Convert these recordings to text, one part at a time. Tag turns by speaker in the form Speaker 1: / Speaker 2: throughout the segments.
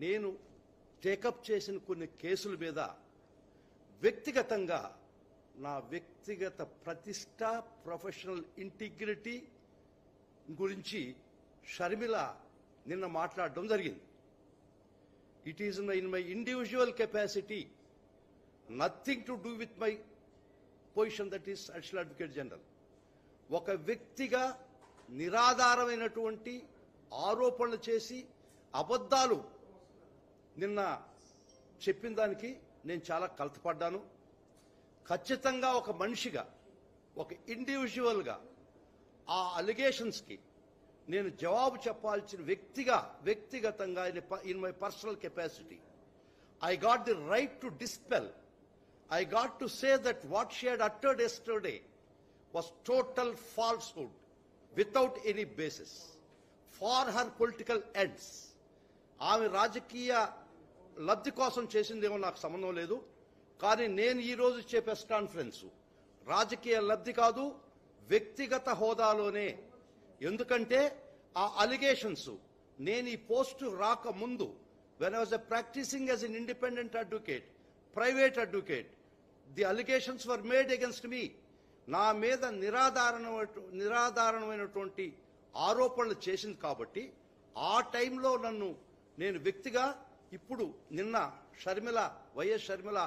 Speaker 1: నేను టేకప్ చేసిన కొన్ని కేసుల మీద వ్యక్తిగతంగా నా వ్యక్తిగత ప్రతిష్ట, ప్రొఫెషనల్ ఇంటిగ్రిటీ గురించి షర్మిల నిన్న మాట్లాడడం జరిగింది. It is in my individual capacity, nothing to do with my position, that is additional advocate general. ఒక వ్యక్తిగా నిరాధారమైనటువంటి ఆరోపణలు చేసి అబద్ధాలు నిన్న చెప్పిన దానికి నేను చాలా కలతపడ్డాను. ఖచ్చితంగా ఒక మనిషిగా, ఒక ఇండివిజువల్గా ఆ అలిగేషన్స్కి నేను జవాబు చెప్పాల్సిన వ్యక్తిగతంగా in my personal capacity I got the right to dispel. I got to say that what she had uttered yesterday was total falsehood without any basis for her political ends. ఆమె రాజకీయ లబ్ధి కోసం చేసిందేమో నాకు సంబంధం లేదు. కానీ నేను ఈరోజు ఇచ్చే ప్రెస్ కాన్ఫరెన్స్ రాజకీయ లబ్ధి కాదు, వ్యక్తిగత హోదాలోనే. ఎందుకంటే ఆ అలిగేషన్స్ నేను ఈ పోస్టు రాకముందు, when I was practicing as an independent advocate, private advocate, the allegations were made against మీ. నా మీద నిరాధారణమైనటువంటి ఆరోపణలు చేసింది కాబట్టి ఆ టైంలో నేను వ్యక్తిగా, ఇప్పుడు నిన్న వైఎస్ షర్మిల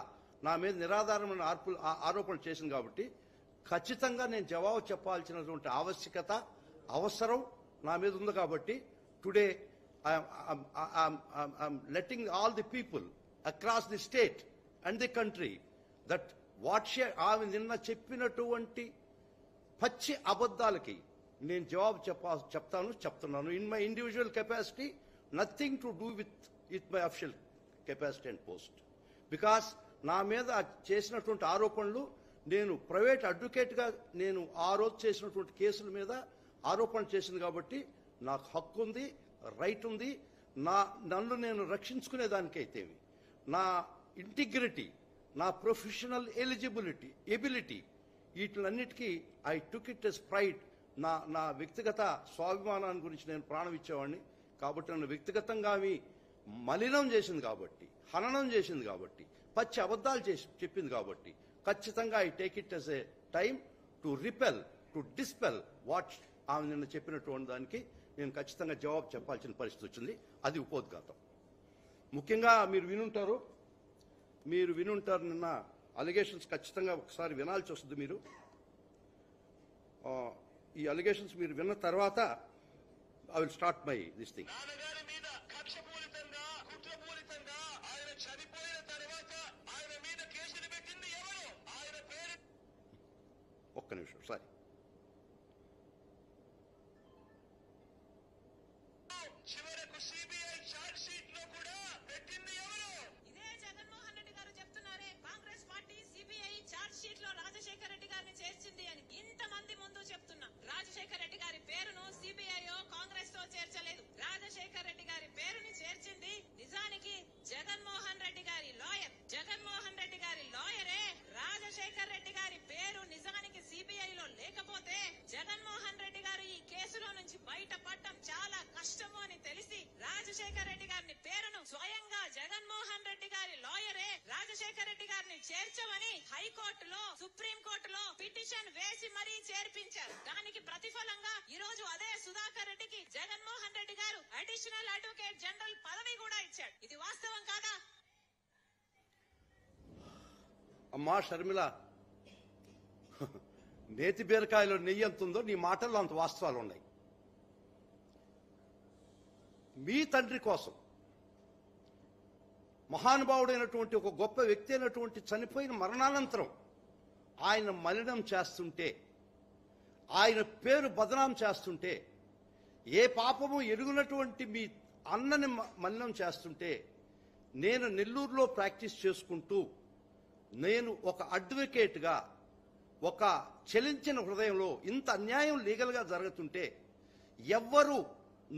Speaker 1: నా మీద నిరాధారమైన ఆరోపణలు చేసింది కాబట్టి ఖచ్చితంగా నేను జవాబు చెప్పాల్సినటువంటి అవసరం నా మీద ఉంది. కాబట్టి today I'm letting all the people across the state and the country that ఆమె నిన్న చెప్పినటువంటి పచ్చి అబద్ధాలకి నేను జవాబు చెప్తున్నాను. In my individual capacity, nothing to do with my official capacity and post. Because నా మీద చేసినటువంటి ఆరోపణలు, నేను ప్రైవేట్ అడ్వకేట్గా నేను ఆ రోజు చేసినటువంటి కేసుల మీద ఆరోపణలు చేసింది కాబట్టి నాకు హక్కు ఉంది, రైట్ ఉంది. నన్ను నేను రక్షించుకునేదానికైతేవి, నా ఇంటిగ్రిటీ, నా ప్రొఫెషనల్ ఎబిలిటీ వీటిలన్నిటికీ I took it as pride. నా వ్యక్తిగత స్వాభిమానాన్ని గురించి నేను ప్రాణం ఇచ్చేవాడిని. కాబట్టి నన్ను వ్యక్తిగతంగా మలినం చేసింది కాబట్టి, హననం చేసింది కాబట్టి, పచ్చి అబద్ధాలు చెప్పింది కాబట్టి ఖచ్చితంగా I take it as a time to dispel what ఆమె నిన్న చెప్పినటువంటి దానికి నేను ఖచ్చితంగా జవాబు చెప్పాల్సిన పరిస్థితి వచ్చింది. అది ఉపోద్ఘాతం. ముఖ్యంగా మీరు వినుంటారు నిన్న అలిగేషన్స్ ఖచ్చితంగా ఒకసారి వినాల్సి వస్తుంది. మీరు ఈ అలిగేషన్స్ మీరు విన్న తర్వాత I will start my this thing. ఒక్క నిమిషం, సారీ.
Speaker 2: చివరకు సిబిఐ చార్జ్ షీట్ లో కూడా పెట్టింది ఎవరు? ఇదే జగన్మోహన్ రెడ్డి గారు చెప్తున్నారే, Congress party CBI charge sheet లో రాజశేఖర రెడ్డి గారిని చేర్చింది అని. ఇంతమంది ముందు చెప్తున్నా, రాజశేఖర రెడ్డి గారి పేరును సిబిఐ కాంగ్రెస్ తో చేర్చలేదు. రాజశేఖర రెడ్డి గారి పేరుని చేర్చింది నిజానికి జగన్మోహన్ రెడ్డి గారి లాయర్. జగన్మోహన్ రెడ్డి గారి లాయరే రాజశేఖర రెడ్డి గారి పేరు నిజానికి సిబిఐ లో లేకపోతే జగన్మోహన్ రెడ్డి గారు ఈ కేసులో నుంచి బయటపడటం చాలా కష్టము అని తెలిసి రాజశేఖర రెడ్డి గారిని పేరును స్వయంగా జగన్మోహన్ రెడ్డి గారి లాయరే రాజశేఖర రెడ్డి గారిని చేర్చమని హైకోర్టులో, సుప్రీం కోర్టులో పిటిషన్ వేసి మరీ చేర్పించారు. దానికి ప్రతిఫలంగా ఈ రోజు అదే సుధాకర్ రెడ్డికి జగన్మోహన్ రెడ్డి గారు అడిషనల్ అడ్వకేట్ జనరల్ పదవి కూడా ఇచ్చాడు. ఇది వాస్తవం కాదా?
Speaker 1: అమ్మా షర్మిల, నేతి బీరకాయలో నెయ్యి ఎంత ఉందో నీ మాటల్లో అంత వాస్తవాలు ఉన్నాయి. మీ తండ్రి కోసం మహానుభావుడైనటువంటి ఒక గొప్ప వ్యక్తి అయినటువంటి చనిపోయిన మరణానంతరం ఆయన మలినం చేస్తుంటే, ఆయన పేరు బదనాం చేస్తుంటే, ఏ పాపము ఎరుగునటువంటి మీ అన్నని మలినం చేస్తుంటే, నేను నెల్లూరులో ప్రాక్టీస్ చేసుకుంటూ, నేను ఒక అడ్వకేట్గా ఒక చలించిన హృదయంలో ఇంత అన్యాయం లీగల్గా జరుగుతుంటే ఎవ్వరూ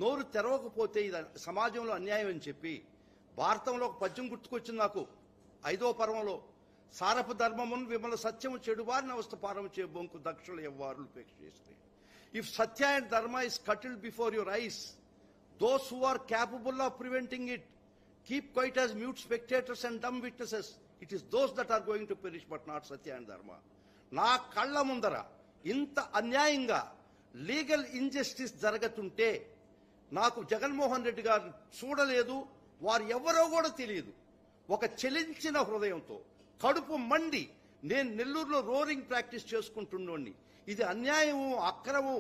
Speaker 1: నోరు తెరవకపోతే ఇది సమాజంలో అన్యాయం అని చెప్పి భారతంలో ఒక పద్యం గుర్తుకొచ్చింది నాకు. 5వ పర్వంలో, సారపు ధర్మమును విమల సత్యము చెడువారిని అవస్థ పారము చే బొంకు దక్షులు ఎవ్వారులు ఉపేక్ష చేసినాయి. If Satya and Dharma is curtailed before your eyes, Those who are capable of preventing it keep quiet as mute spectators and dumb witnesses. It is those that are going to perish, but not Satya and Dharma. నా కళ్ళ ముందర ఇంత అన్యాయంగా legal injustice జరగతుంటే నాకు జగన్మోహన్ రెడ్డి గారు చూడలేదు, వారు ఎవరో కూడా తెలియదు. ఒక చెలించిన హృదయంతో కడుపు మండి నేను నెల్లూరులో రోరింగ్ ప్రాక్టీస్ చేసుకుంటున్నోడిని. ఇది అన్యాయము, అక్రమం,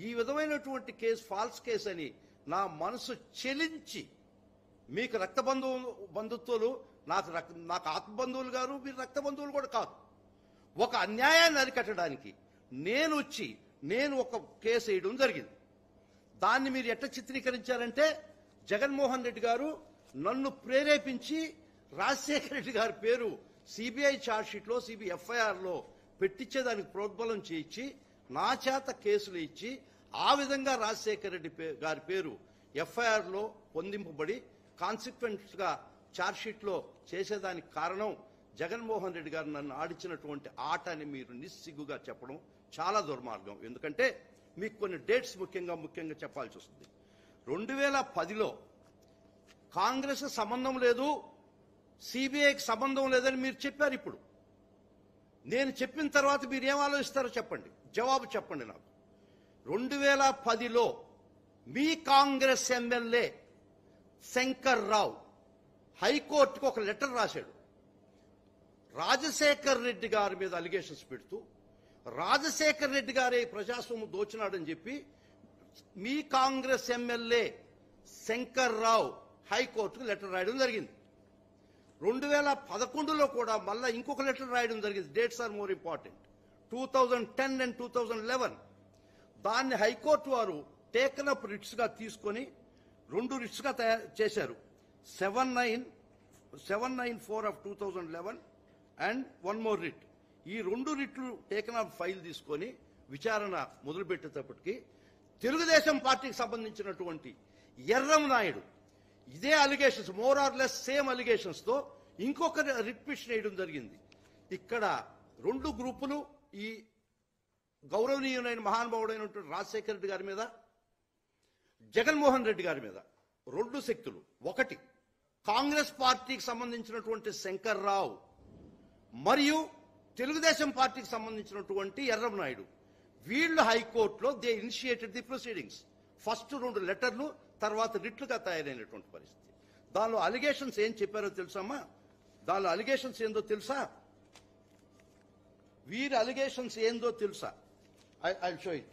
Speaker 1: ఈ విధమైనటువంటి కేసు ఫాల్స్ కేసు అని నా మనసు చెలించి, మీకు రక్త బంధుత్వాలు, నాకు ఆత్మ బంధువులు గారు, మీరు రక్త బంధువులు కూడా కాదు. ఒక అన్యాయాన్ని అరికట్టడానికి నేను ఒక కేసు వేయడం జరిగింది. దాన్ని మీరు ఎట్లా చిత్రీకరించారంటే, జగన్మోహన్ రెడ్డి గారు నన్ను ప్రేరేపించి రాజశేఖర రెడ్డి గారి పేరు సిబిఐ ఛార్జ్షీట్లో, ఎఫ్ఐఆర్లో పెట్టించేదానికి ప్రోద్బలం చేయించి నా చేత కేసులు ఇచ్చి ఆ విధంగా రాజశేఖర రెడ్డి గారి పేరు ఎఫ్ఐఆర్లో పొందింపబడి కాన్సిక్వెన్స్ గా ఛార్జ్షీట్లో చేసేదానికి కారణం జగన్మోహన్ రెడ్డి గారు నన్ను ఆడించినటువంటి ఆట అని మీరు నిస్సిగ్గుగా చెప్పడం చాలా దుర్మార్గం. ఎందుకంటే మీకు కొన్ని డేట్స్ ముఖ్యంగా చెప్పాల్సి వస్తుంది. 2010లో కాంగ్రెస్ సంబంధం లేదు, సిబిఐకి సంబంధం లేదని మీరు చెప్పారు. ఇప్పుడు నేను చెప్పిన తర్వాత మీరు ఏం ఆలోచిస్తారో చెప్పండి, జవాబు చెప్పండి నాకు. 2010లో మీ కాంగ్రెస్ ఎమ్మెల్యే శంకర్ రావు హైకోర్టుకు ఒక లెటర్ రాశాడు. రాజశేఖర్ రెడ్డి గారి మీద అలిగేషన్స్ పెడుతూ, రాజశేఖర్ రెడ్డి గారే ప్రజాస్వామ్యం దోచినాడని చెప్పి మీ కాంగ్రెస్ ఎమ్మెల్యే శంకర్ రావు హైకోర్టుకు లెటర్ రాయడం జరిగింది. 2011లో కూడా మళ్ళా ఇంకొక లెటర్ రాయడం జరిగింది. Dates are more important. 2010 and 2011 దాన్ని హైకోర్టు వారు టేకన్ అప్ రిట్స్ గా తీసుకొని 2 రిట్స్ గా తయారు చేశారు. 794 of 2011 అండ్ 1 more రిట్. ఈ 2 రిట్లు టేకన్ అప్ ఫైల్ తీసుకొని విచారణ మొదలుపెట్టేటప్పటికి తెలుగుదేశం పార్టీకి సంబంధించినటువంటి ఎర్రం నాయుడు ఇదే allegations, more or less same allegations తో ఇంకొక రిట్ పిటిషన్ వేయడం జరిగింది. ఇక్కడ 2 గ్రూపులు, ఈ గౌరవనీయులైన మహానుభావుడైనటువంటి రాజశేఖర రెడ్డి గారి మీద, జగన్మోహన్ రెడ్డి గారి మీద 2 శక్తులు. ఒకటి కాంగ్రెస్ పార్టీకి సంబంధించినటువంటి శంకర్ రావు మరియు తెలుగుదేశం పార్టీకి సంబంధించినటువంటి ఎర్రం నాయుడు. వీళ్ళు హైకోర్టులో they initiated the proceedings. First 2 లెటర్లు, తర్వాత రిట్లుగా తయారైనటువంటి పరిస్థితి. దానిలో అలిగేషన్స్ ఏం చెప్పారో తెలుసమ్మా? దానిలో అలిగేషన్స్ ఏందో తెలుసా? వీరి అలిగేషన్స్ ఏందో తెలుసా? I show it.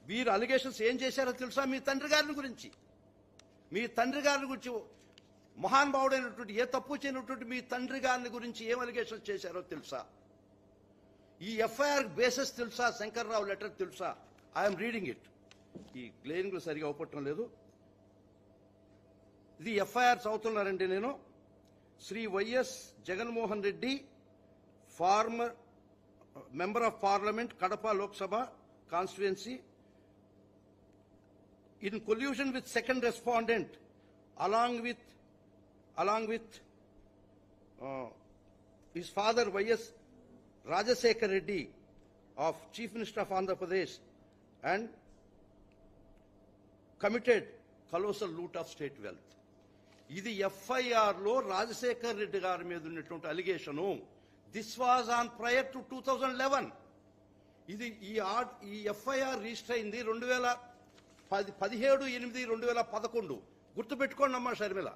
Speaker 1: వీరు అలిగేషన్స్ ఏం చేశారో తెలుసా? మీ తండ్రి గారిని గురించి మహానుభావుడైనటువంటి, ఏ తప్పు చేయనటువంటి మీ తండ్రి గారిని గురించి ఏం అలిగేషన్స్ చేశారో తెలుసా? ఈ ఎఫ్ఐఆర్ బేసిస్ తెలుసా? శంకర్రావు లెటర్ తెలుసా? I'm reading it. ఈ గ్లేరింగ్ సరిగా అవపట్టడం లేదు. ఇది ఎఫ్ఐఆర్ చదువుతున్నారండి నేను. Shri YS Jaganmohan Reddy, former member of parliament, Kadapa Lok Sabha constituency, in collusion with second respondent along with his father Y.S. Rajasekhar Reddy of Chief Minister of Andhra Pradesh and committed colossal loot of state wealth. ఇది FIR లో రాజశేఖర్ రెడ్డి గారి మీద ఉన్నటువంటి allegation. This was on prior to 2011. ఇది ఈ FIR register అయింది 17/8/2011. గుర్తుపెట్టుకోండి అమ్మా షర్మిల,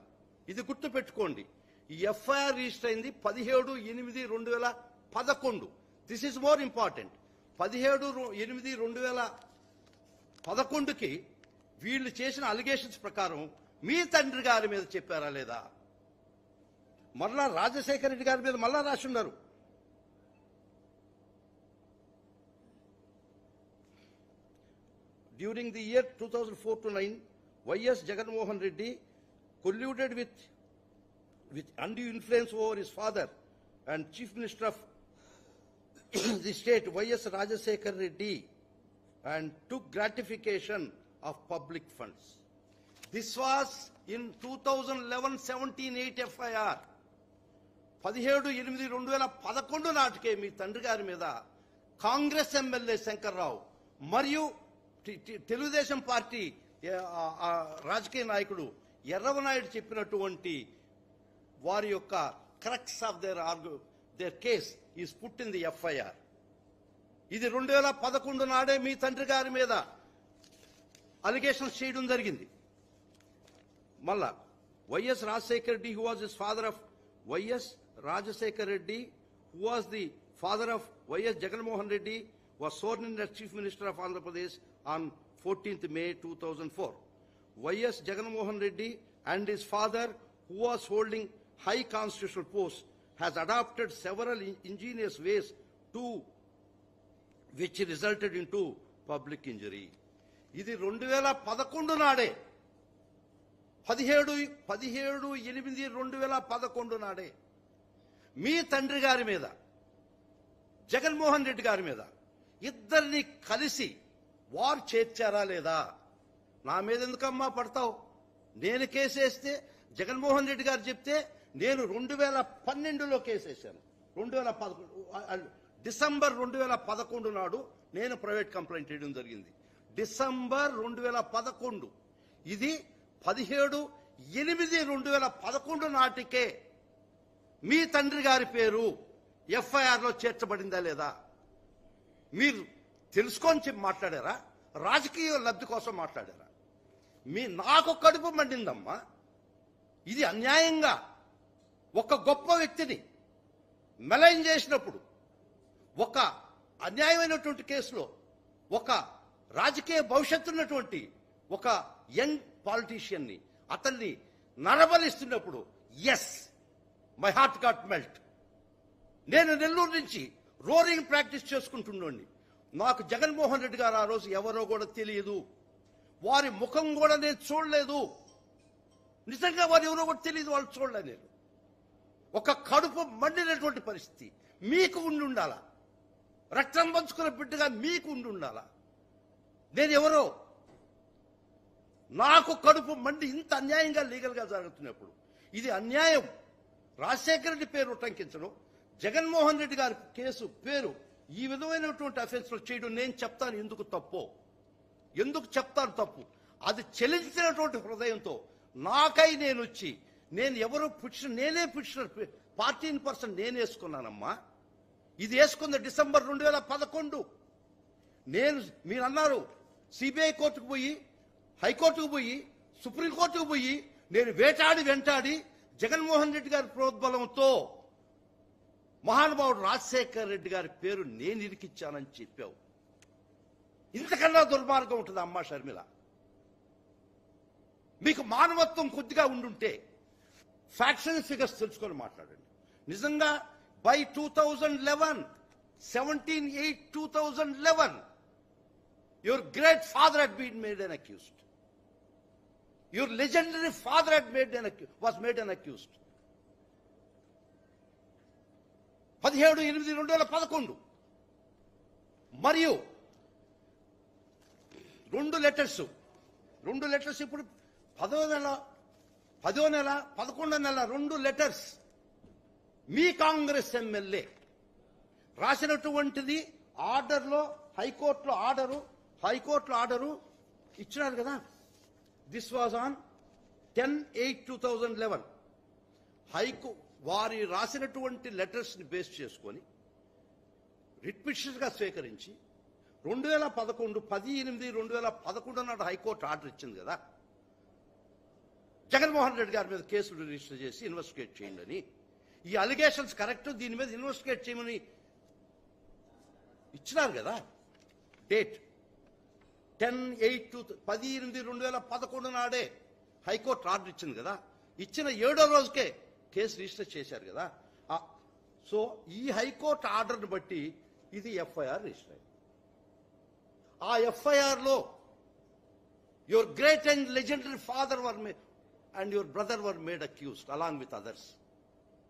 Speaker 1: ఇది గుర్తుపెట్టుకోండి. ఈ ఎఫ్ఐఆర్ రిజిస్టర్ అయింది 17/8/2011. This is more important. 17/8/2011కి వీళ్ళు చేసిన అలిగేషన్స్ ప్రకారం మీ తండ్రి గారి మీద చెప్పారా లేదా? మరలా రాజశేఖర రెడ్డి గారి మీద మళ్ళా రాస్తున్నారు. During the year 2004 to 9, Y.S. Jaganmohan Reddy colluded with undue influence over his father and Chief Minister of the state, Y.S. Rajasekhar Reddy, and took gratification of public funds. This was in 2011-17-8 FIR. 17/8/2011 నాటికే మీ తండ్రి గారి మీద Congress MLA Shankar రావు మరియు Telugu Desam party రాజకీయ నాయకుడు ఎర్రవనాయుడు చెప్పినటువంటి వారి యొక్క crux of their case is put in the FIR. ఇది 2011 నాడే మీ తండ్రి గారి మీద అలిగేషన్స్ చేయడం జరిగింది. మళ్ళా YS Rajasekhara Reddy, who was his father of YS Rajasekhara Reddy, who was the father of Y.S. Jagannamohan Reddy, was sworn in as Chief Minister of Andhra Pradesh on 14th May 2004. Y.S. Jagannamohan Reddy and his father, who was holding high constitutional posts, has adopted several ingenious ways to which resulted into public injury. ఇది 2011 నాడే 17/8/2011 నాడే మీ తండ్రి గారి మీద జగన్మోహన్ రెడ్డి గారి మీద ఇద్దరిని కలిసి వారు చేర్చారా లేదా? నా మీద ఎందుకమ్మా పడతావు? నేను కేసేస్తే జగన్మోహన్ రెడ్డి గారు చెప్తే నేను 2012లో కేసేసాను. 2011 డిసెంబర్ 2011 నాడు నేను ప్రైవేట్ కంప్లైంట్ చేయడం జరిగింది. డిసెంబర్ 2011. ఇది 17/8/2011 నాటికే మీ తండ్రి గారి పేరు ఎఫ్ఐఆర్లో చేర్చబడిందా లేదా? మీరు తెలుసుకొని మాట్లాడారా? రాజకీయ లబ్ధి కోసం మాట్లాడారా? నాకు కడుపు మండిందమ్మా. ఇది అన్యాయంగా ఒక గొప్ప వ్యక్తిని మెలైన్ చేసినప్పుడు, ఒక అన్యాయమైనటువంటి కేసులో ఒక రాజకీయ భవిష్యత్తు ఉన్నటువంటి ఒక యంగ్ పాలిటీషియన్ని అతన్ని నరబలిస్తున్నప్పుడు yes, my heart got melt. నేను నెల్లూరు నుంచి రోరింగ్ ప్రాక్టీస్ చేసుకుంటున్నాండి. నాకు జగన్మోహన్ రెడ్డి గారు ఆ రోజు ఎవరో కూడా తెలియదు. వారి ముఖం కూడా నేను చూడలేదు. నిజంగా వారు ఎవరో కూడా తెలియదు, వాళ్ళు చూడలేదు. నేను ఒక కడుపు మండినటువంటి పరిస్థితి మీకు ఉండి ఉండాలా? రక్తం పంచుకున్న బిడ్డగా మీకు ఉండి ఉండాలా? నేను ఎవరో, నాకు కడుపు మండి ఇంత అన్యాయంగా లీగల్గా జరుగుతున్నప్పుడు ఇది అన్యాయం. రాజశేఖర రెడ్డి పేరు ఉటంకించడం, జగన్మోహన్ రెడ్డి గారి కేసు పేరు ఈ విధమైనటువంటి అఫెన్స్లో చేయడం నేను చెప్తాను ఎందుకు తప్పు, ఎందుకు చెప్తాను తప్పు. అది చెల్లించినటువంటి హృదయంతో నాకై నేను వచ్చి నేను ఎవరు నేనే పిటిషనర్, పార్టీ పర్సన్ నేను వేసుకున్నానమ్మా. ఇది వేసుకుంది డిసెంబర్ 2011. నేను మీరు అన్నారు సిబిఐ కోర్టుకు పోయి, హైకోర్టుకు పోయి, సుప్రీంకోర్టుకు పోయి నేను వెంటాడి జగన్మోహన్ రెడ్డి గారి ప్రోద్బలంతో మహానుభావుడు రాజశేఖర రెడ్డి గారి పేరు నేను ఇరికిచ్చానని చెప్పావు. ఇంతకన్నా దుర్మార్గం ఉంటుంది అమ్మా షర్మిల? మీకు మానవత్వం కొద్దిగా ఉండుంటే ఫ్యాక్షన్ ఫిగర్స్ తెలుసుకొని మాట్లాడండి. నిజంగా by 2011, 17/8/2011 your great father had been made an accused. Your legendary father was made an accused. 17/8/2011 మరియు 2 లెటర్స్ ఇప్పుడు 10వ నెల 11వ నెల 2 లెటర్స్ మీ కాంగ్రెస్ ఎమ్మెల్యే రాసినటువంటిది ఆర్డర్లో, హైకోర్టులో ఆర్డరు ఇచ్చినారు కదా. This was on 10/8/2011. వారి రాసినటువంటి లెటర్స్ ని బేస్ చేసుకొని రిట్ పిటిషన్గా స్వీకరించి 2011 10/8/2011 నాడు హైకోర్టు ఆర్డర్ ఇచ్చింది కదా, జగన్మోహన్ రెడ్డి గారి మీద కేసులు రిజిస్టర్ చేసి ఇన్వెస్టిగేట్ చేయండి అని. ఈ అలిగేషన్స్ కరెక్ట్, దీని మీద ఇన్వెస్టిగేట్ చేయమని ఇచ్చినారు కదా. డేట్ 10/8/2011 నాడే హైకోర్టు ఆర్డర్ ఇచ్చింది కదా. ఇచ్చిన 7వ రోజుకే కేసు రిజిస్టర్ చేశారు కదా. సో ఈ హైకోర్టు ఆర్డర్ని బట్టి ఇది ఎఫ్ఐఆర్ రిజిస్టర్ అయింది. ఆ ఎఫ్ఐఆర్లో your great and legendary father and your brother were made accused along with others.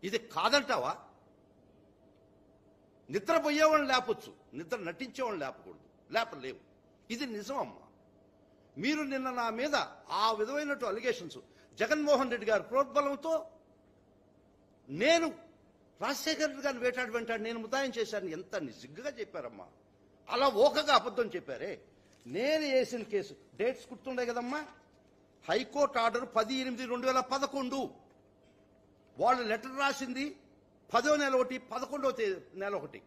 Speaker 1: ఇది కాదంటావా? నిద్రపోయేవాళ్ళని లేపొచ్చు, నిద్ర నటించేవాళ్ళని లేపలేవు. ఇది నిజం అమ్మా. మీరు నిన్న నా మీద ఆ విధమైనటు అలిగేషన్స్, జగన్మోహన్ రెడ్డి గారి ప్రోద్బలంతో నేను రాజశేఖర రెడ్డి గారిని వెంటాడి నేను ముద్దాయం చేశాను. ఎంత నిజంగా చెప్పారమ్మా. అలా ఓకగా అబద్ధం చెప్పారే. నేను వేసిన కేసు డేట్స్ గుర్తుండే కదమ్మా. High court order 10/8/2011. వాళ్ళు లెటర్ రాసింది 10వ నెల ఒకటి, 11వ నెల ఒకటి.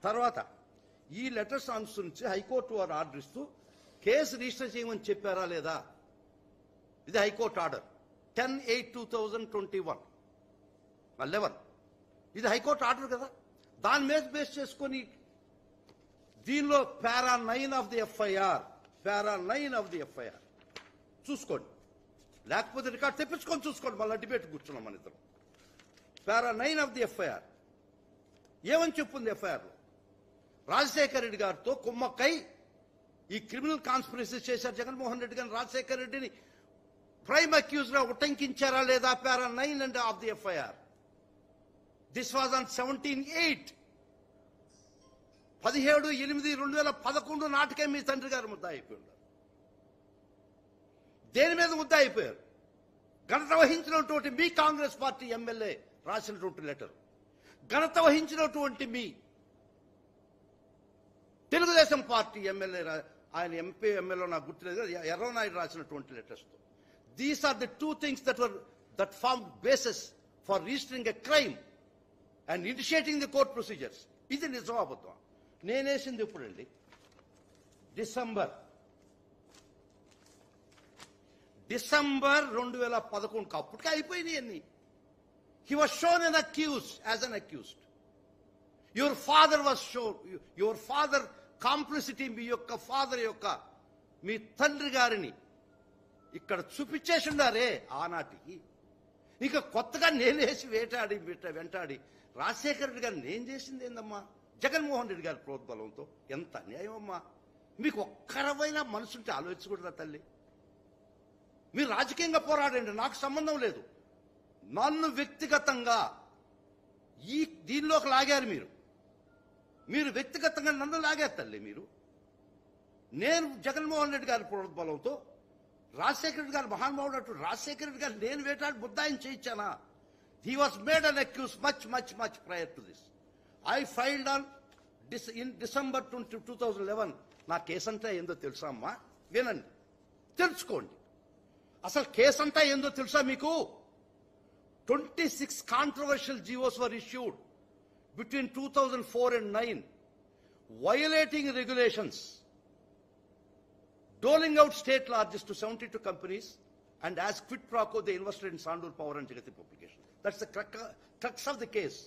Speaker 1: తర్వాత ఈ లెటర్స్ అనుసరించి హైకోర్టు వారు ఆర్డర్ ఇస్తూ కేసు రిజిస్టర్ చేయమని చెప్పారా లేదా? ఇది హైకోర్టు ఆర్డర్ 10/8/2021 11. ఇది హైకోర్టు ఆర్డర్ కదా. దాని మీద బేస్ చేసుకొని దీనిలో పారా 9 ఆఫ్ ది ఎఫ్ఐఆర్ చూసుకోండి. లేకపోతే రికార్డు తెప్పించుకొని చూసుకోండి. మళ్ళీ డిబేట్ కూర్చున్నాం మన ఇద్దరం. పారా 9 ఆఫ్ ది ఎఫ్ఐఆర్ ఏమని చెప్పుంది? ఎఫ్ఐఆర్లో రాజశేఖర రెడ్డి గారితో కుమ్మక్కై ఈ క్రిమినల్ కాన్స్పిరసీ చేశారు జగన్మోహన్ రెడ్డి గారిని, రాజశేఖర రెడ్డిని ప్రైమ్ అక్యూజ్ గా ఉటంకించారా లేదా? పారా 9 of the FIR. This was on 17/8 17/8/2011 నాటికే మీ తండ్రి గారు ముద్ద అయిపోయారు. దేని మీద ముద్ద అయిపోయారు? ఘనత వహించినటువంటి మీ కాంగ్రెస్ పార్టీ ఎమ్మెల్యే రాసినటువంటి లెటర్, ఘనత వహించినటువంటి మీ తెలుగుదేశం పార్టీ ఎమ్మెల్యే, ఆయన ఎంపీ ఎమ్మెల్యే నాకు గుర్తులేదు, ఎర్రనాయుడు రాసినటువంటి letters. These are the two things that form basis for registering a crime and initiating the court procedures. ఇది నిజం అబద్ధం? నేనేసింది ఎప్పుడండి? డిసెంబర్ 2011. అప్పటికే అయిపోయినాయి అన్ని. He was shown as an accused. Your father was shown, your father complicity, మీ యొక్క father యొక్క మీ తండ్రి గారిని ఇక్కడ చూపించేసిండారే ఆనాటికి. ఇక కొత్తగా నేనేసి వెంటాడి రాజశేఖర రెడ్డి గారిని నేను చేసింది ఏందమ్మా? జగన్మోహన్ రెడ్డి గారి ప్రోద్బలంతో. ఎంత అన్యాయం అమ్మా! మీకు ఒక్కరవైనా మనసుంటే ఆలోచించకూడదా తల్లి? మీరు రాజకీయంగా పోరాడండి, నాకు సంబంధం లేదు. నన్ను వ్యక్తిగతంగా దీనిలోకి లాగారు మీరు వ్యక్తిగతంగా నన్ను లాగారు తల్లి. నేను జగన్మోహన్ రెడ్డి గారి ప్రోద్బలంతో రాజశేఖర రెడ్డి గారు మహానుభావుడు రాజశేఖర రెడ్డి గారు నేను వేటాడి బుద్ధాయిని చేయించానా? He was made an accuse much prior to this. I filed on in December 2011. నా కేసు అంతా ఏందో తెలుసా అమ్మా? వినండి, తెలుసుకోండి. అసలు కేసు అంతా ఏందో తెలుసా మీకు? 26 controversial GOs were issued between 2004 and 2009, violating regulations, doling out state largesse to 72 companies, and as quid pro quo they invested in Sandur Power and Jagati Publication. That's the crux of the case.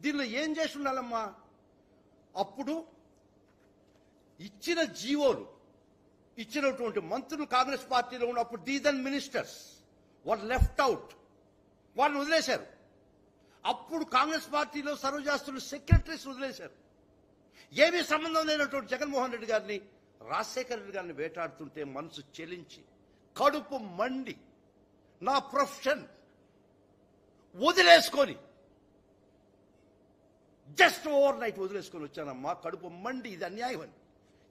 Speaker 1: దీనిలో ఏం చేసి ఉండాలమ్మా? అప్పుడు ఇచ్చిన జీవోలు ఇచ్చినటువంటి మంత్రులు కాంగ్రెస్ పార్టీలో ఉన్నప్పుడు దీదన్ మినిస్టర్స్ వర్ లెఫ్ట్ అవుట్, వాళ్ళని వదిలేశారు. అప్పుడు కాంగ్రెస్ పార్టీలో సర్వ్ చేస్తున్న సెక్రటరీస్ వదిలేశారు. ఏమీ సంబంధం లేనటువంటి జగన్మోహన్ రెడ్డి గారిని, రాజశేఖర రెడ్డి గారిని వేటాడుతుంటే మనసు చెలించి కడుపు మండి నా ప్రొఫెషన్ వదిలేసుకొని జస్ట్ ఓవర్ నైట్ వదిలేసుకొని వచ్చానమ్మా. కడుపు మండి. ఇది అన్యాయం అని.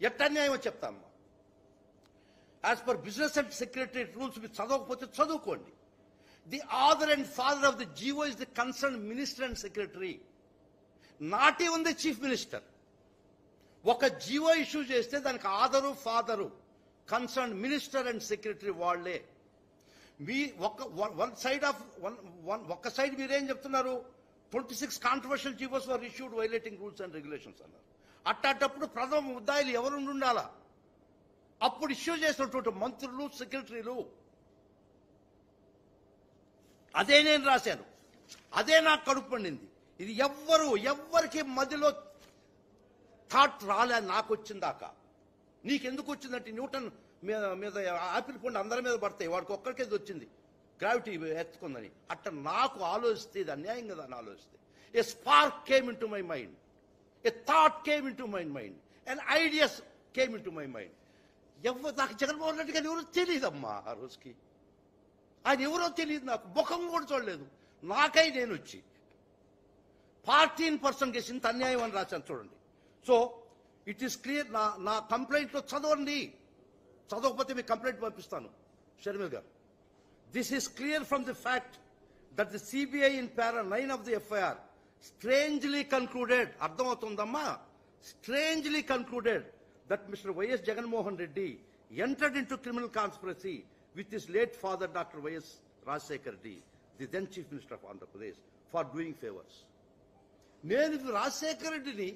Speaker 1: ఎట్ట అన్యాయమో చెప్తామ్మా. As per business and secretary rules మీరు చదవకపోతే చదువుకోండి. The author and father of the GO is the concern minister and secretary, not even the chief minister. ఒక జీవో ఇష్యూ చేస్తే దానికి author father concern minister and secretary వాళ్లే. మీ ఒక side మీరేం చెప్తున్నారు? 26 controversial GOs were issued violating rules and regulations అన్నారు. అట్టప్పుడు ప్రథమ ముద్దాయిలు ఎవరు ఉండాలా? అప్పుడు ఇష్యూ చేసినటువంటి మంత్రులు, సెక్రటరీలు. అదే నేను రాశాను, అదే నాకు కడుపు పండింది. ఇది ఎవ్వరికి మధ్యలో థాట్ రాలే. నాకు వచ్చిందాకా. నీకెందుకు వచ్చిందంటే న్యూటన్ మీద ఆపిల్ పండు అందరి మీద పడతాయి, వాడికి ఒక్కరికేది వచ్చింది గ్రావిటీ ఎత్తుకుందని. అట్ట నాకు ఆలోచిస్తే ఇది అన్యాయం కదా అని ఆలోచిస్తే ఏ spark came in to my mind, a thought came in to my mind, and ideas came in to my mind. నాకు జగన్మోహన్ రెడ్డి గారు ఎవరో తెలియదమ్మా. ఆ రోజుకి ఆయన ఎవరో తెలియదు, నాకు ముఖం కూడా చూడలేదు. నాకై నేను వచ్చి 14% కేసు ఇంత అన్యాయం అని రాశాను చూడండి. So it is clear. నా కంప్లైంట్లో చదవండి, చదవకపోతే మీకు కంప్లైంట్ పంపిస్తాను షర్మిల్ గారు. This is clear from the fact that the CBI in para 9 of the FIR strangely concluded, అర్థమవుతుందమ్మా, strangely concluded that Mr. Y.S. Jagan Mohan Reddy entered into criminal conspiracy with his late father, Dr. Y.S. Rajshekhar Reddy, the then Chief Minister of Andhra Pradesh, for doing favors. నేను రాజశేఖర్ రెడ్డిని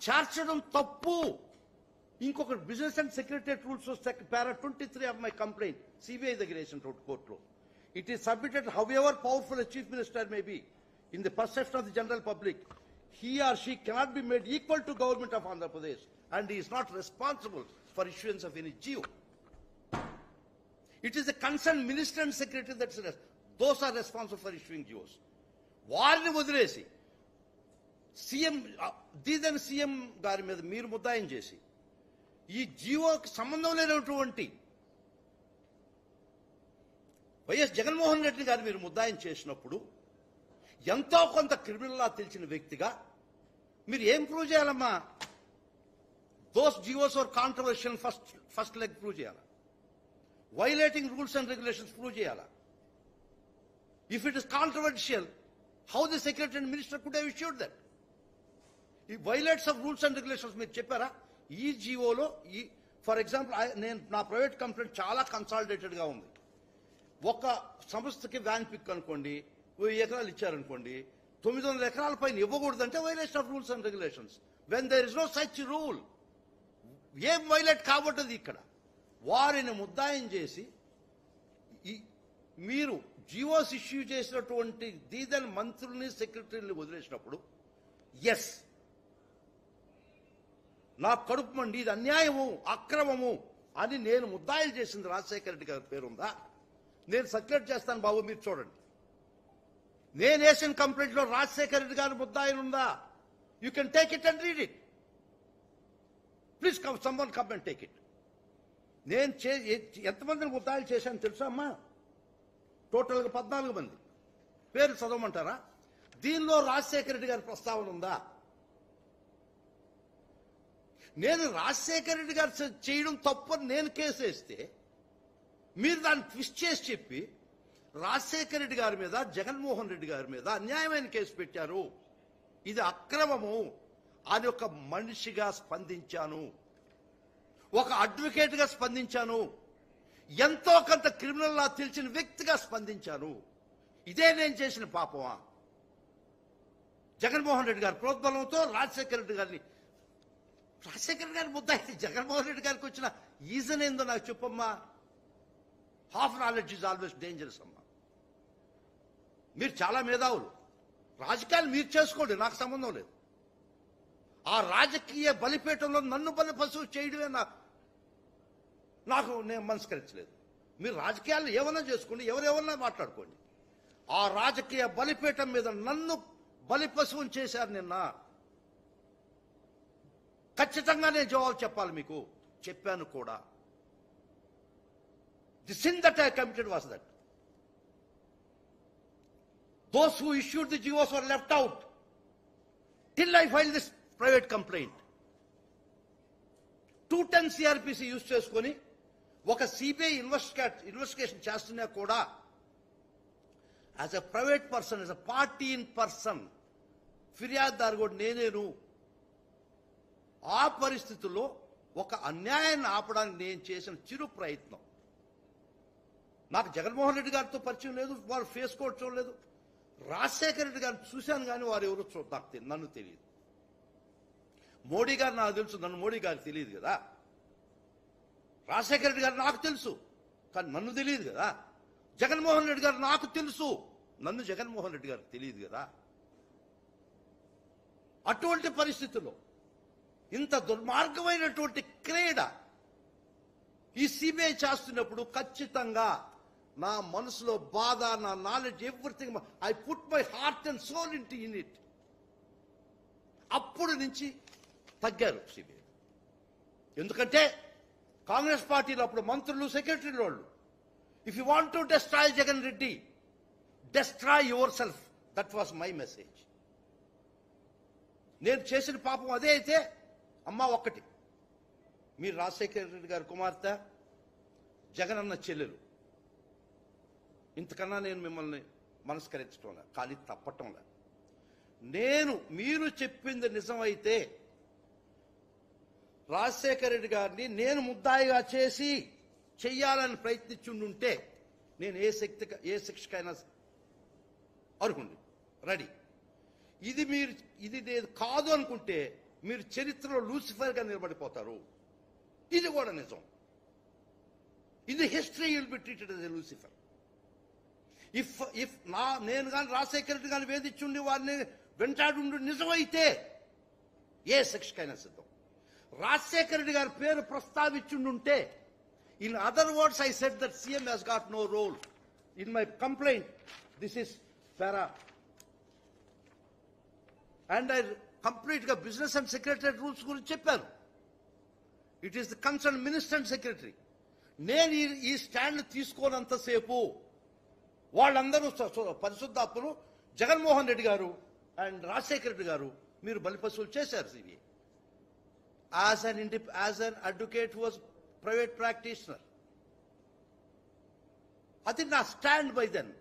Speaker 1: చేర్చడం తప్పు. ఇంకొక business and secretary rules para 23 of my complaint CBI దగ్గర వేసిన కోర్టులో. It is submitted, however powerful a chief minister may be, in the perception of the general public, he or she cannot be made equal to government of Andhra Pradesh, and he is not responsible for issuance of any GO. It is the concerned minister and secretary those are responsible for issuing GOs. వారిని వదిలేసి దీదని CM గారి మీద మీరు ముద్దాయం చేసి ఈ జీవోకి సంబంధం లేనటువంటి YS Jaganmohan Reddy గారు మీరు ముద్దాయం చేసినప్పుడు ఎంతో కొంత క్రిమినల్ లా తెలిసిన వ్యక్తిగా మీరు ఏం ప్రూవ్ చేయాలమ్మా? Those GOs are controversial first leg prove చేయాలా? Violating rules and regulations prove చేయాలా? If it is controversial, how the secretary and minister could have issued that? ఈ violates of rules and regulations మీరు చెప్పారా? ఈ జీవోలో for example నేను నా private complaint చాలా కన్సాలిడేటెడ్గా ఉంది. ఒక సంస్థకి వ్యాన్ పిక్ అనుకోండి, 1000 ఎకరాలు ఇచ్చారనుకోండి, 900 ఎకరాల పైన ఇవ్వకూడదంటే violation of rules and regulations. When there is no such rule, ఏం వైలేట్ కాబట్టది ఇక్కడ. వారిని ముద్దాయం చేసి మీరు జీవోస్ ఇష్యూ చేసినటువంటి దీదని మంత్రుల్ని సెక్రటరీని వదిలేసినప్పుడు ఎస్ నా కడుపు మండి, ఇది అన్యాయము, అక్రమము అని నేను ముద్దాయిలు చేసింది రాజశేఖర రెడ్డి గారి పేరుందా? నేను సర్క్యులేట్ చేస్తాను బాబు, మీరు చూడండి. నేను వేసిన కంప్లైంట్ లో రాజశేఖర రెడ్డి గారి ముద్దాయిలు ఉందా? You can take it and read it. Please someone come and take it. నేను ఎంతమందిని ముద్దాయిలు చేశాను తెలుసా అమ్మా? టోటల్గా 14 మంది. పేరు చదవమంటారా? దీనిలో రాజశేఖర రెడ్డి గారి ప్రస్తావన ఉందా? నేను రాజశేఖర రెడ్డి గారు చేయడం తప్పని నేను కేసు వేస్తే మీరు దాన్ని ట్విస్ట్ చేసి చెప్పి రాజశేఖర రెడ్డి గారి మీద, జగన్మోహన్ రెడ్డి గారి మీద అన్యాయమైన కేసు పెట్టారు, ఇది అక్రమము అని ఒక మనిషిగా స్పందించాను, ఒక అడ్వకేట్గా స్పందించాను, ఎంతో కొంత క్రిమినల్ లా తెలిసిన వ్యక్తిగా స్పందించాను. ఇదే నేను చేసిన పాపమా? జగన్మోహన్ రెడ్డి గారి ప్రోద్బలంతో రాజశేఖర రెడ్డి గారిని ముద్దాయి జగన్మోహన్ రెడ్డి గారికి వచ్చిన ఈజన్ ఏందో నాకు చెప్పమ్మా. Half knowledge is always dangerous అమ్మా. మీరు చాలా మేధావులు, రాజకీయాలు మీరు చేసుకోండి, నాకు సంబంధం లేదు. ఆ రాజకీయ బలిపీఠంలో నన్ను బలి పశువు చేయడమే నాకు నేను మనస్కరించలేదు. మీరు రాజకీయాలు ఏమన్నా చేసుకోండి, ఎవరెవరన్నా మాట్లాడుకోండి. ఆ రాజకీయ బలిపీఠం మీద నన్ను బలి పశువుని చేశారు నిన్న. ఖచ్చితంగా నేను జవాబు చెప్పాలి మీకు. చెప్పాను కూడా. The sin that I committed was that those who issued the GOs were left out till I filed this private complaint. 210 CRPC use చేసుకొని ఒక సిబిఐ ఇన్వెస్టిగేషన్ చేస్తున్నా కూడా as a private person, as a party in person, ఫిర్యాదుదారు కూడా నేనేను. ఆ పరిస్థితుల్లో ఒక అన్యాయాన్ని ఆపడానికి నేను చేసిన చిరు ప్రయత్నం. నాకు జగన్మోహన్ రెడ్డి గారితో పరిచయం లేదు, వారు ఫేస్ కోడ్ చూడలేదు. రాజశేఖర రెడ్డి గారిని చూశాను కానీ వారు ఎవరు నన్ను తెలియదు. మోడీ గారు నాకు తెలుసు, నన్ను మోడీ గారికి తెలియదు కదా. రాజశేఖర రెడ్డి గారు నాకు తెలుసు కానీ నన్ను తెలియదు కదా. జగన్మోహన్ రెడ్డి గారు నాకు తెలుసు, నన్ను జగన్మోహన్ రెడ్డి గారికి తెలియదు కదా. అటువంటి పరిస్థితుల్లో ఇంత దుర్మార్గమైనటువంటి క్రీడ ఈ సిబిఐ చేస్తున్నప్పుడు ఖచ్చితంగా నా మనసులో బాధ, నా knowledge, everything, I put my heart and soul in it. అప్పుడు నుంచి తగ్గారు సిబిఐ. ఎందుకంటే కాంగ్రెస్ పార్టీలో అప్పుడు మంత్రులు, సెక్రటరీలు వాళ్ళు, if you want to destroy Jagan Reddy, destroy your self. That was my message. నేను చేసిన పాపం అదే అయితే అమ్మా ఒక్కటి, మీరు రాజశేఖర రెడ్డి గారి కుమార్తె, జగన్ అన్న చెల్లెలు, ఇంతకన్నా నేను మిమ్మల్ని మనస్కరించటంలే, కానీ తప్పటంలే. మీరు చెప్పింది నిజమైతే రాజశేఖర రెడ్డి గారిని నేను ముద్దాయిగా చేసి చెయ్యాలని ప్రయత్నించుంటే నేను ఏ శిక్షకైనా అర్హుండి రెడీ. ఇది నేను కాదు అనుకుంటే మీరు చరిత్రలో లూసిఫర్గా నిలబడిపోతారు. ఇది కూడా నిజం. ఇది history will be treated as a Lucifer. నేను కానీ రాజశేఖర రెడ్డి గారిని వేధించుండి వారిని వెంటాడుండి నిజమైతే ఏ శిక్షకైనా సిద్ధం. రాజశేఖర రెడ్డి గారి పేరు ప్రస్తావించుంటే, in other words I said that CM has got no role in my complaint. This is para and I complete గా బిజినెస్ అండ్ సెక్రటరీ రూల్స్ గురించి చెప్పాను. It is the concern minister and secretary. నేను ఈ stand తీసుకోనంతసేపు వాళ్ళందరూ పరిశుద్ధాత్మలు జగన్మోహన్ రెడ్డి గారు and Rajasekhara Reddy గారు మీరు బలిపశువులు చేశారు. CBI as an advocate was private practitioner. అది నా stand by then.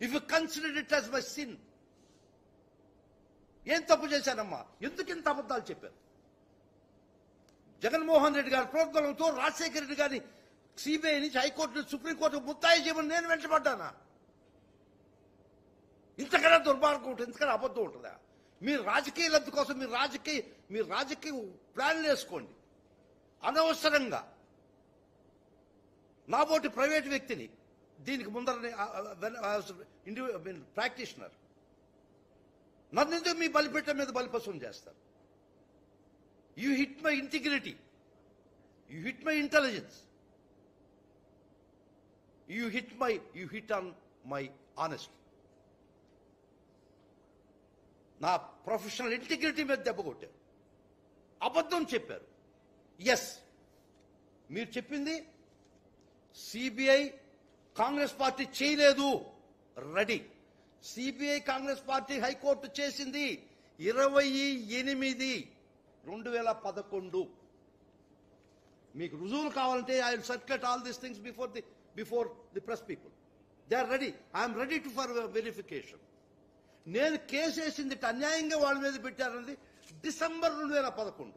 Speaker 1: If you consider it as my sin. ఏం తప్పు చేశానమ్మా? ఎందుకు ఇంత అబద్ధాలు చెప్పారు? జగన్మోహన్ రెడ్డి గారి ప్రోద్బలంతో రాజశేఖర రెడ్డి గారిని సిబిఐ నుంచి హైకోర్టు నుంచి సుప్రీంకోర్టు ముద్దాయి చేయమని నేను వెంటబడ్డానా? ఇంతకన్నా దుర్మార్గం ఉంటుంది, ఇంతకన్నా అబద్ధం ఉంటుందా? మీరు రాజకీయ లబ్ధి కోసం మీరు రాజకీయ ప్లాన్లు వేసుకోండి. అనవసరంగా నాబోటి ప్రైవేట్ వ్యక్తిని దీనికి ముందర ప్రాక్టీషనర్ నన్ను ఎందుకు మీ బలిపెట్ట మీద బలిపశువులు చేస్తారు? You hit my integrity, you hit my intelligence, you hit on my honesty. నా ప్రొఫెషనల్ ఇంటిగ్రిటీ మీద దెబ్బ కొట్టారు, అబద్ధం చెప్పారు. ఎస్, మీరు చెప్పింది సిబిఐ కాంగ్రెస్ పార్టీ చేయలేదు. Ready. CBI Congress party high court చేసింది 28/2011. మీకు రుజువులు కావాలంటే I will circulate all these things before the press people. They are ready. I'm ready to for verification. నేను కేసు వేసింది అన్యాయంగా వాళ్ళ మీద పెట్టారన్నది డిసెంబర్ 2011.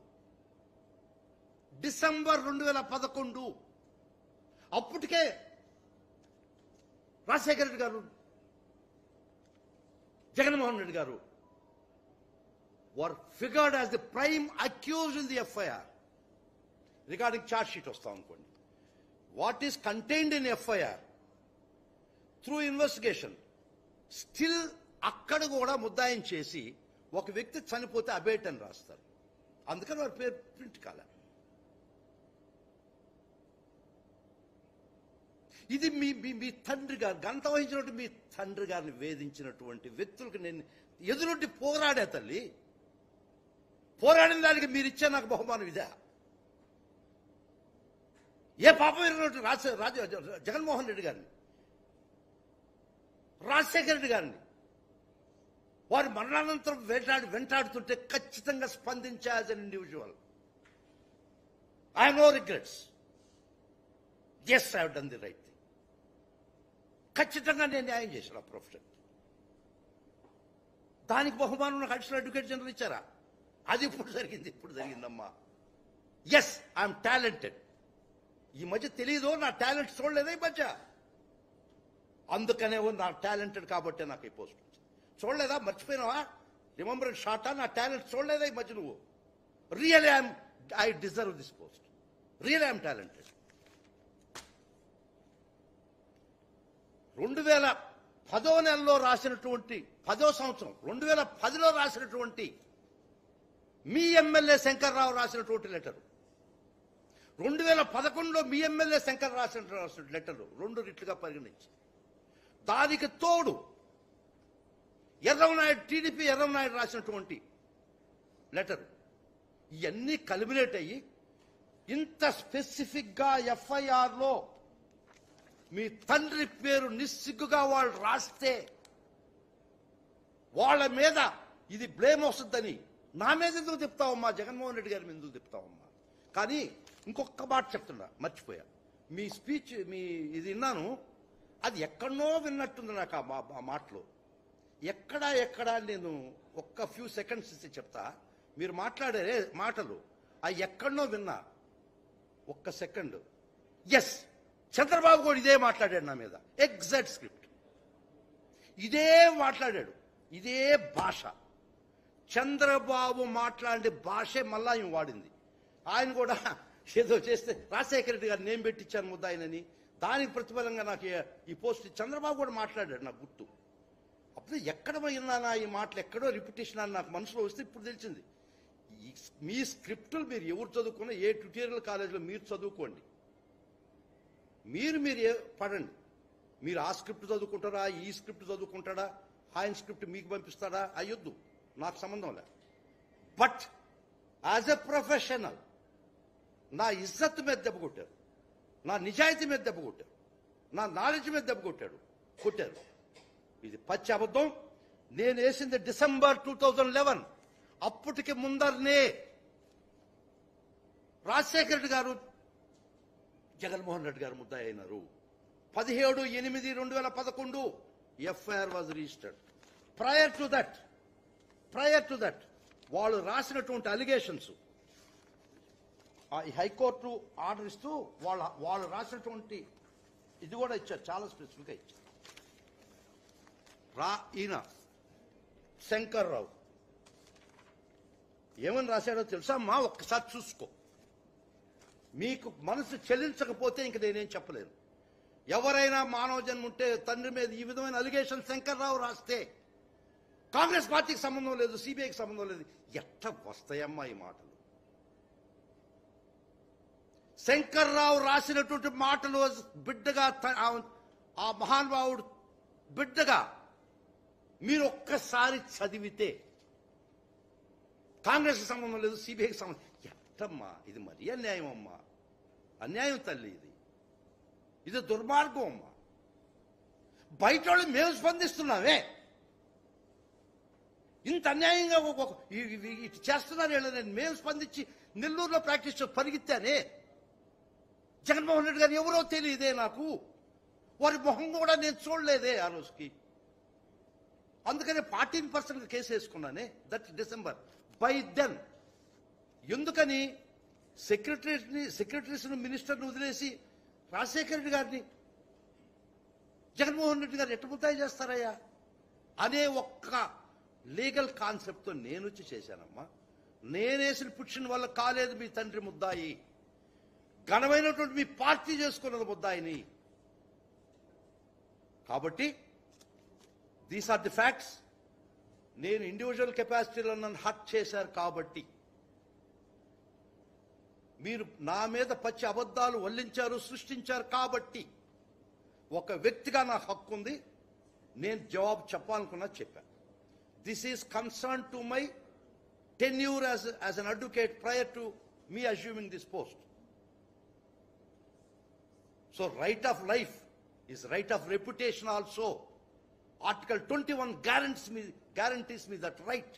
Speaker 1: అప్పటికే రాజశేఖర రెడ్డి గారు, జగన్మోహన్ రెడ్డి గారు were figured as the prime accused in the FIR. Regarding charge sheet వస్తాం అనుకోండి. What is contained in FIR through investigation still అక్కడ కూడా ముద్దాయం చేసి ఒక వ్యక్తి చనిపోతే అబేట్ అని రాస్తారు. అందుకని వారి పేరు ప్రింట్ కాలే. ఇది మీ తండ్రి గారు గంట వహించినట్టు మీ తండ్రి గారిని వేధించినటువంటి వ్యక్తులకు నేను ఎదురొడ్డి పోరాడే తల్లి. పోరాడిన దానికి మీరు ఇచ్చే నాకు బహుమానం ఇదే? ఏ పాపం ఎరిగినట్టు జగన్మోహన్ రెడ్డి గారిని, రాజశేఖర రెడ్డి గారిని వారి మరణానంతరం వెంటాడుతుంటే ఖచ్చితంగా స్పందించే as an individual. I have no regrets. Yes, I have done the right thing. ఖచ్చితంగా నేను న్యాయం చేశాను ఆ ప్రొఫెషన్. దానికి బహుమానం నాకు అడిషనల్ అడ్వకేట్ జనరల్ ఇచ్చారా? అది ఇప్పుడు జరిగిందమ్మా. Yes, I'm talented. ఈ మధ్య తెలీదు, నా టాలెంట్ చూడలేదా ఈ మధ్య? అందుకనే నా టాలెంటెడ్ కాబట్టి నాకు ఈ పోస్ట్ వచ్చింది. చూడలేదా? మర్చిపోయినావా? రిమెంబర్ షార్టా? నా టాలెంట్ చూడలేదా ఈ మధ్య నువ్వు? Really I deserve this post. Really I'm talented. 2010వ నెలలో రాసినటువంటి 10వ సంవత్సరం 2010లో రాసినటువంటి మీ ఎమ్మెల్యే శంకర్రావు రాసినటువంటి లెటరు, 2011లో మీ ఎమ్మెల్యే శంకర్ రాసిన లెటర్లు 2 రిట్లుగా పరిగణించి, దానికి తోడు టీడీపీ ఎర్రమనాయుడు రాసినటువంటి లెటరు, ఇవన్నీ కల్మినేట్ అయ్యి ఇంత స్పెసిఫిక్ గా ఎఫ్ఐఆర్లో మీ తండ్రి పేరు నిస్సిగ్గుగా వాళ్ళు రాస్తే వాళ్ళ మీద ఇది బ్లేమ్ వస్తుందని నా మీద ఎందుకు చెప్తావమ్మా? జగన్మోహన్ రెడ్డి గారి మీద ఎందుకు చెప్తావమ్మా? కానీ ఇంకొక మాట చెప్తున్నా, మర్చిపోయా. మీ స్పీచ్ ఇది విన్నాను, అది ఎక్కడనో విన్నట్టుంది నాకు ఆ మాటలో. ఎక్కడా నేను ఒక్క ఫ్యూ సెకండ్స్ ఇస్తే చెప్తా. మీరు మాట్లాడారే మాటలు అవి ఎక్కడనో విన్నా. ఒక్క సెకండ్. ఎస్, చంద్రబాబు కూడా ఇదే మాట్లాడాడు నా మీద. ఎగ్జాక్ట్ స్క్రిప్ట్ ఇదే మాట్లాడాడు, ఇదే భాష. చంద్రబాబు మాట్లాడే భాషే మళ్ళా ఆయన వాడింది. ఆయన కూడా ఏదో చేస్తే రాజశేఖర రెడ్డి గారు నేను పెట్టించాను ముద్దాయినని, దానికి ప్రతిఫలంగా నాకు ఈ పోస్ట్ చంద్రబాబు కూడా మాట్లాడాడు, నాకు గుర్తు. అప్పుడు ఎక్కడ విన్నానా ఈ మాటలు, ఎక్కడో రిపిటేషన్ అని నాకు మనసులో వస్తే ఇప్పుడు తెలిసింది. మీ స్క్రిప్టులు మీరు ఎవరు చదువుకున్నా, ఏ ట్యూటోరియల్ కాలేజీలో మీరు చదువుకోండి, మీరు పడండి. మీరు ఆ స్క్రిప్ట్ చదువుకుంటారా, ఈ స్క్రిప్ట్ చదువుకుంటాడా, ఆయన స్క్రిప్ట్ మీకు పంపిస్తాడా, అయ్యొద్దు, నాకు సంబంధం లే. బట్ యాజ్ ఎ ప్రొఫెషనల్ నా ఇజ్జత్ మీద దెబ్బ కొట్టారు, నా నిజాయితీ మీద దెబ్బ కొట్టారు, నా నాలెడ్జ్ మీద దెబ్బ కొట్టారు. ఇది పచ్చి అబద్ధం. నేను వేసింది డిసెంబర్ 2011. అప్పటికి ముందరనే రాజశేఖర రెడ్డి గారు జగన్మోహన్ రెడ్డి గారు ముద్దాయి అయినారు. 17/8/2011 FIR was registered. Prior to that వాళ్ళు రాసినటువంటి అలిగేషన్స్ హైకోర్టు ఆర్డర్ ఇస్తూ వాళ్ళు రాసినటువంటి ఇది కూడా ఇచ్చారు, చాలా స్పెసిఫిక్గా ఇచ్చారు. ఈయన శంకర్ రావు ఏమని రాశాడో తెలుసా అమ్మా? ఒక్కసారి చూసుకో. మీకు మనసు చెల్లించకపోతే ఇంక నేనేం చెప్పలేను. ఎవరైనా మానవ జన్మ ఉంటే తండ్రి మీద ఈ విధమైన అలిగేషన్ శంకర్ రావు రాస్తే కాంగ్రెస్ పార్టీకి సంబంధం లేదు, సిబిఐకి సంబంధం లేదు. ఎట్లా వస్తాయమ్మా ఈ మాటలు? శంకర్ రావు రాసినటువంటి మాటలు బిడ్డగా, ఆ మహానుభావుడు బిడ్డగా మీరు ఒక్కసారి చదివితే కాంగ్రెస్కి సంబంధం లేదు, సిబిఐకి సంబంధం. ఎట్టమ్మా ఇది? మరీ అన్యాయం అమ్మా, అన్యాయం తల్లి. ఇది దుర్మార్గం అమ్మా. బయట వాళ్ళు మేము స్పందిస్తున్నామే, ఇంత అన్యాయంగా ఇటు చేస్తున్నారు వీళ్ళని. మేము స్పందించి నెల్లూరులో ప్రాక్టీస్ పరిగెత్తానే. జగన్మోహన్ రెడ్డి గారు ఎవరో తెలియదే నాకు, వారి మొహం కూడా నేను చూడలేదే ఆ రోజుకి. అందుకనే 14% కేసు వేసుకున్నానే, దట్ డిసెంబర్. బై దెన్ ఎందుకని సెక్రటరీస్ మినిస్టర్ని వదిలేసి రాజశేఖర రెడ్డి గారిని జగన్మోహన్ రెడ్డి గారు ఎట్టు ముద్దాయి చేస్తారయ్యా అనే ఒక్క లీగల్ కాన్సెప్ట్తో నేను వచ్చి చేశానమ్మా. నేనేసిన పిటిషన్ వల్ల కాలేదు మీ తండ్రి ముద్దాయి, ఘనమైనటువంటి మీ పార్టీ చేసుకున్నది ముద్దాయిని. కాబట్టి దీస్ ఆర్ ది ఫ్యాక్ట్స్. నేను ఇండివిజువల్ కెపాసిటీలో నన్ను హర్ట్ చేశారు కాబట్టి, మీరు నా మీద పచ్చి అబద్ధాలు వల్లించారు, సృష్టించారు కాబట్టి ఒక వ్యక్తిగా నా హక్కు ఉంది. నేను జవాబు చెప్పాలనుకున్నా చెప్పాను. This is concern to my tenure as an advocate prior to me assuming this post. So right of life is right of reputation also. Article 21 guarantees me that right.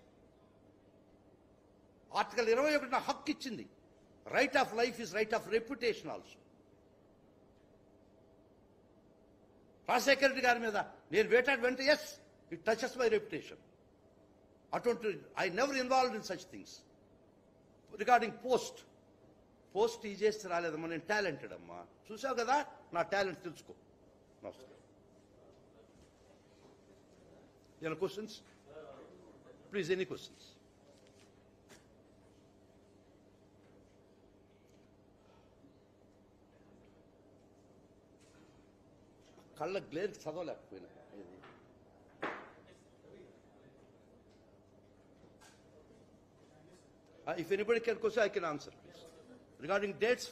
Speaker 1: Article 21 na hakku ichindi. Right of life is right of reputation also. Rajasekhara Reddy గారి మీద నేను వేటాడు వెంట, yes, it touches my reputation. I never involved in such things. Regarding post ఈ చేస్తే రాలేదమ్మా, నేను talented అమ్మా. చూసావు కదా నా టాలెంట్, తెలుసుకో. నమస్కారం. Any questions? Please, any questions? కళ్ళ glare చదవలేకపోయినా. If anybody can question, I can answer, please. Regarding dates,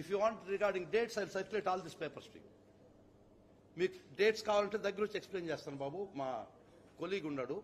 Speaker 1: if you want regarding dates, I'll circulate all these papers to you. మీకు డేట్స్ కావాలంటే దగ్గర వచ్చి ఎక్స్ప్లెయిన్ చేస్తాను బాబు. మా colleague ఉన్నాడు,